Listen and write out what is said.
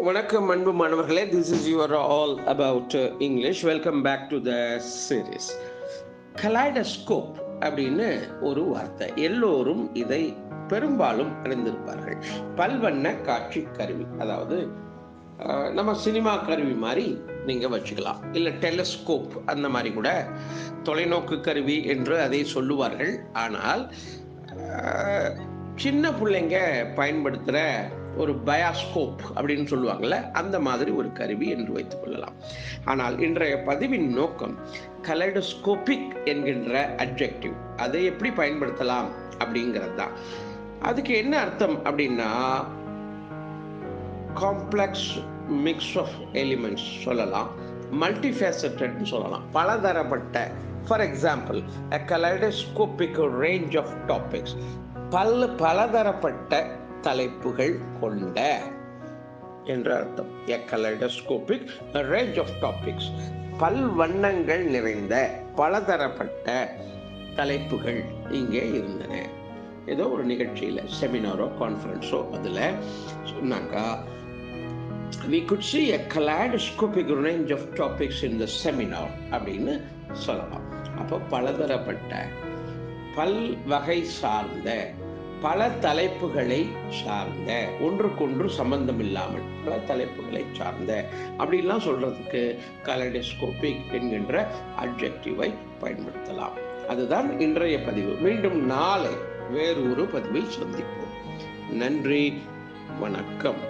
வணக்கம் அன்பு மாணவர்களே, this is your all about English. Welcome back to the series. Kaleidoscope அப்படின்னு ஒரு வார்த்தை, எல்லோரும் இதை பெரும்பாலும் அறிந்திருப்பார்கள். பல்வண்ண காட்சி கருவி, அதாவது நம்ம சினிமா கருவி மாதிரி நீங்கள் வச்சுக்கலாம். இல்லை டெலஸ்கோப் அந்த மாதிரி கூட தொலைநோக்கு கருவி என்று அதை சொல்லுவார்கள். ஆனால் சின்ன பிள்ளைங்க பயன்படுத்துகிற ஒரு பயாஸ்கோப் அப்படின்னு சொல்லுவாங்கள்ல, அந்த மாதிரி ஒரு கருவி என்று வைத்துக் கொள்ளலாம். ஆனால் இன்றைய பதிவின் நோக்கம் கலைடோஸ்கோபிக் என்கின்ற அட்ஜெக்டிவ், அதை எப்படி பயன்படுத்தலாம் அப்படிங்கிறது தான். அதுக்கு என்ன அர்த்தம் அப்படின்னா, காம்ப்ளெக்ஸ் மிக்ஸ் ஆஃப் எலிமெண்ட்ஸ் சொல்லலாம், மல்டிஃபேசட்டட்னு சொல்லலாம், பலதரப்பட்ட. For example, a kaleidoscopic range of topics, பலதரப்பட்ட தலைப்புகள் கொண்ட என்ற அர்த்தம். a kaleidoscopic range of topics, பல்வண்ணங்கள் நிறைந்த பலதரப்பட்ட தலைப்புகள் இங்கே இருந்தன. ஏதோ ஒரு நிகழ்ச்சியில், செமினாரோ கான்ஃபரன்ஸோ, அதில் சொன்னாக்கா we could see a kaleidoscopic range of topics in the seminar அப்படின்னு சொல்லலாம். அப்போ பலதரப்பட்ட, பல்வகை சார்ந்த, பல தலைப்புகளை சார்ந்த, ஒன்றுக்கொன்று சம்பந்தம் இல்லாமல் பல தலைப்புகளை சார்ந்த அப்படின்லாம் சொல்றதுக்கு கலைடோஸ்கோபிக் என்கின்ற அட்ஜெக்டிவை பயன்படுத்தலாம். அதுதான் இன்றைய பதிவு. மீண்டும் நாளை வேறு ஒரு பதிவில் சந்திப்போம். நன்றி, வணக்கம்.